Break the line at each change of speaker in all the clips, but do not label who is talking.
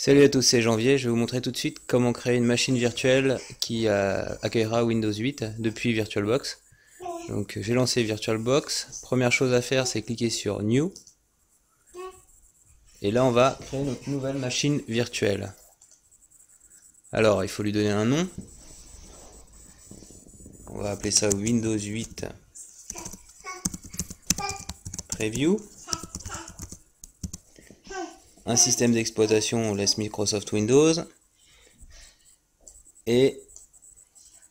Salut à tous, c'est Janvier. Je vais vous montrer tout de suite comment créer une machine virtuelle qui accueillera Windows 8 depuis VirtualBox. Donc j'ai lancé VirtualBox. Première chose à faire, c'est cliquer sur New. Et là, on va créer notre nouvelle machine virtuelle. Alors, il faut lui donner un nom. On va appeler ça Windows 8 Preview. Un système d'exploitation, on laisse Microsoft Windows. Et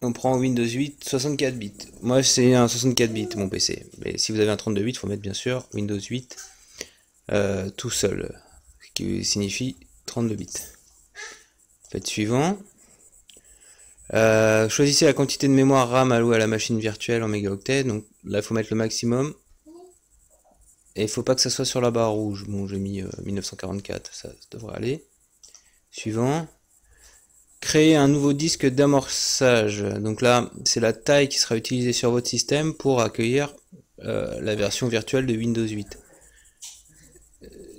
on prend Windows 8 64 bits. Moi c'est un 64 bits mon PC. Mais si vous avez un 32 bits, il faut mettre bien sûr Windows 8 tout seul. Ce qui signifie 32 bits. Faites suivant. Choisissez la quantité de mémoire RAM allouée à la machine virtuelle en mégaoctets. Donc là il faut mettre le maximum. Et il ne faut pas que ça soit sur la barre rouge. Bon, j'ai mis 1944, ça devrait aller. Suivant. Créer un nouveau disque d'amorçage. Donc là, c'est la taille qui sera utilisée sur votre système pour accueillir la version virtuelle de Windows 8.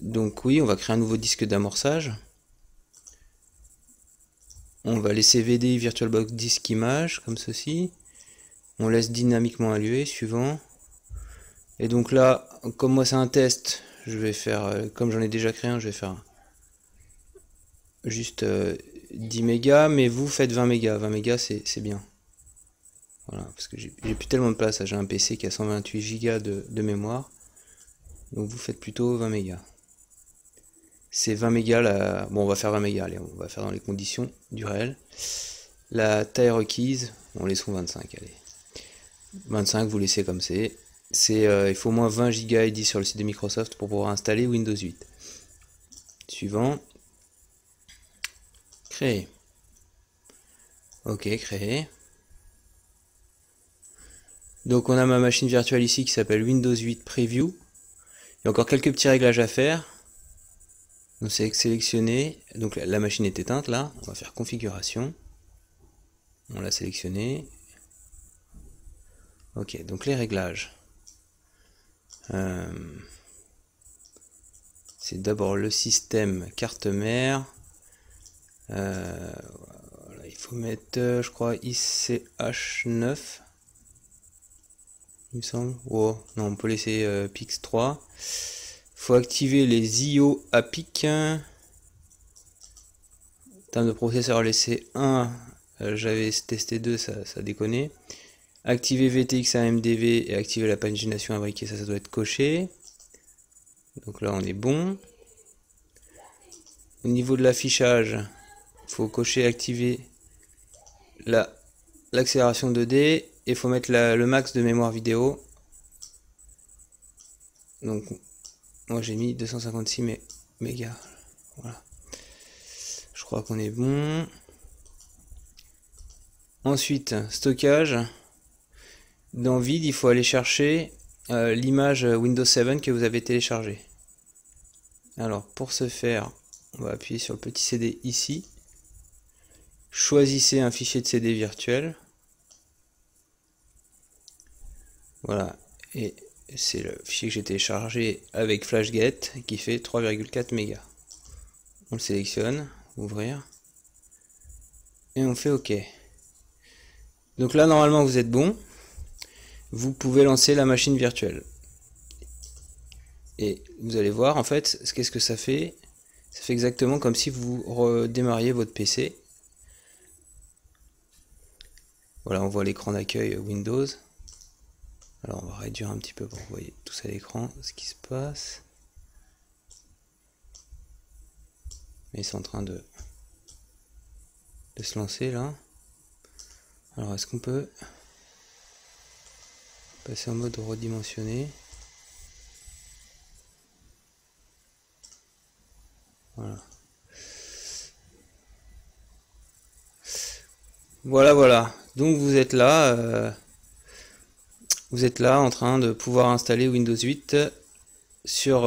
Donc oui, on va créer un nouveau disque d'amorçage. On va laisser VDI VirtualBox Disk Image, comme ceci. On laisse dynamiquement alluer, suivant. Et donc là, comme moi c'est un test, je vais faire, comme j'en ai déjà créé un, je vais faire juste 10 mégas, mais vous faites 20 mégas. 20 mégas c'est bien. Voilà, parce que j'ai plus tellement de place, j'ai un PC qui a 128 Go de mémoire. Donc vous faites plutôt 20 mégas. C'est 20 mégas là. Bon, on va faire 20 mégas, allez, on va faire dans les conditions du réel. La taille requise, on laisse 25, allez. 25, vous laissez comme c'est. Il faut au moins 20 Go dit sur le site de Microsoft pour pouvoir installer Windows 8. Suivant. Créer. Ok, créer. Donc on a ma machine virtuelle ici qui s'appelle Windows 8 Preview. Il y a encore quelques petits réglages à faire. Donc c'est sélectionné. Donc la machine est éteinte là. On va faire configuration. On l'a sélectionné. Ok, donc les réglages. C'est d'abord le système carte mère. Voilà, il faut mettre, je crois, ICH9. Il me semble. Oh, non, on peut laisser PIX3. Faut activer les IO à pic. En termes de processeur, laisser 1. J'avais testé 2, ça déconnait. Activer VTX AMDV et activer la pagination imbriquée, ça doit être coché. Donc là, on est bon. Au niveau de l'affichage, il faut cocher activer l'accélération 2D et il faut mettre le max de mémoire vidéo. Donc moi j'ai mis 256 mégas. Voilà. Je crois qu'on est bon. Ensuite, stockage. Dans vide, il faut aller chercher l'image Windows 7 que vous avez téléchargée. Alors pour ce faire, on va appuyer sur le petit CD ici. Choisissez un fichier de CD virtuel. Voilà. Et c'est le fichier que j'ai téléchargé avec FlashGet qui fait 3,4 mégas. On le sélectionne, ouvrir. Et on fait OK. Donc là, normalement, vous êtes bon. Vous pouvez lancer la machine virtuelle. Et vous allez voir, en fait, qu'est-ce que ça fait? Ça fait exactement comme si vous redémarriez votre PC. Voilà, on voit l'écran d'accueil Windows. Alors on va réduire un petit peu pour que vous voyez tout ça à l'écran, ce qui se passe. Mais c'est en train de se lancer là. Alors est-ce qu'on peut passer en mode redimensionné? Voilà. Voilà. Donc vous êtes là en train de pouvoir installer Windows 8 sur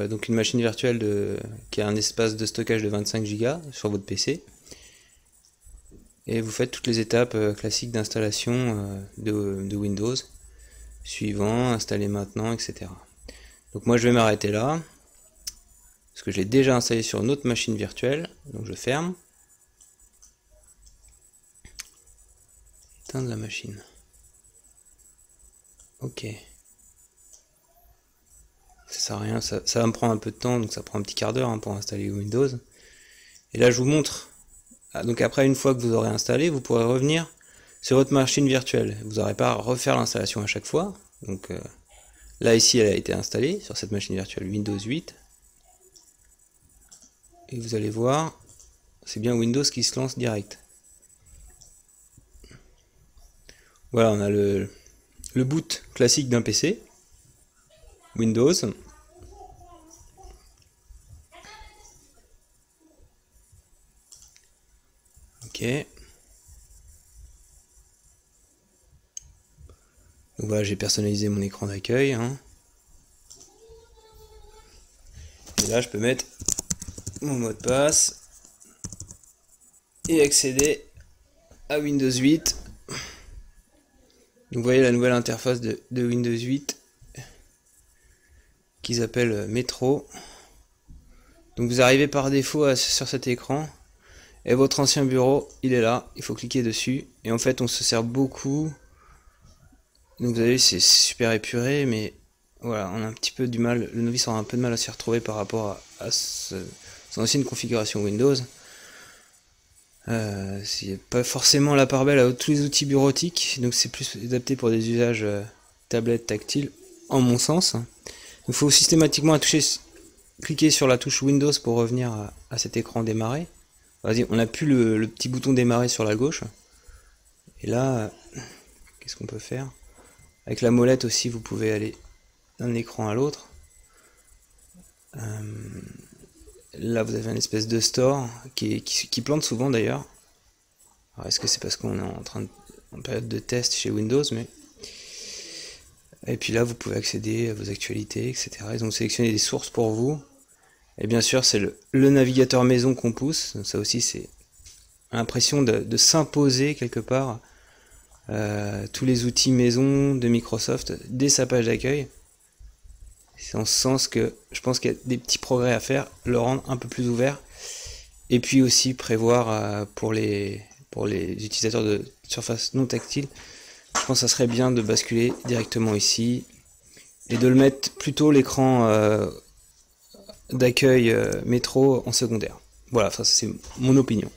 donc une machine virtuelle qui a un espace de stockage de 25 Go sur votre PC. Et vous faites toutes les étapes classiques d'installation de Windows. Suivant, installer maintenant, etc. Donc moi je vais m'arrêter là. parce que je l'ai déjà installé sur une autre machine virtuelle. Donc je ferme. Éteindre la machine. Ok. Ça sert à rien, ça va me prendre un peu de temps, donc ça prend un petit quart d'heure pour installer Windows. Et là je vous montre. Donc après, une fois que vous aurez installé, vous pourrez revenir sur votre machine virtuelle. Vous n'aurez pas à refaire l'installation à chaque fois. Donc là ici elle a été installée sur cette machine virtuelle Windows 8. Et vous allez voir, c'est bien Windows qui se lance direct. Voilà, on a le boot classique d'un PC. Windows. Ok. Donc voilà, j'ai personnalisé mon écran d'accueil. Et là, je peux mettre mon mot de passe et accéder à Windows 8. Donc vous voyez la nouvelle interface de Windows 8 qu'ils appellent Metro. Donc vous arrivez par défaut sur cet écran et votre ancien bureau il est là, il faut cliquer dessus et en fait on se sert beaucoup. Donc vous avez vu, c'est super épuré, mais voilà, on a un petit peu du mal, le novice aura un peu de mal à s'y retrouver par rapport à son ancienne configuration Windows. C'est pas forcément la part belle à tous les outils bureautiques, donc c'est plus adapté pour des usages tablettes tactiles, en mon sens. Il faut systématiquement cliquer sur la touche Windows pour revenir à cet écran démarrer. Vas-y, on n'a plus le petit bouton démarrer sur la gauche. Et là, qu'est-ce qu'on peut faire? Avec la molette aussi, vous pouvez aller d'un écran à l'autre. Là, vous avez une espèce de store qui plante souvent d'ailleurs. Alors, est-ce que c'est parce qu'on est en période de test chez Windows, mais... Et puis là, vous pouvez accéder à vos actualités, etc. Ils ont sélectionné des sources pour vous. Et bien sûr, c'est le navigateur maison qu'on pousse. Donc ça aussi, c'est l'impression de s'imposer quelque part tous les outils maison de Microsoft dès sa page d'accueil. C'est en ce sens que je pense qu'il y a des petits progrès à faire, le rendre un peu plus ouvert. Et puis aussi prévoir pour les utilisateurs de surface non tactile, je pense que ça serait bien de basculer directement ici et de le mettre plutôt l'écran d'accueil métro en secondaire. Voilà, ça c'est mon opinion.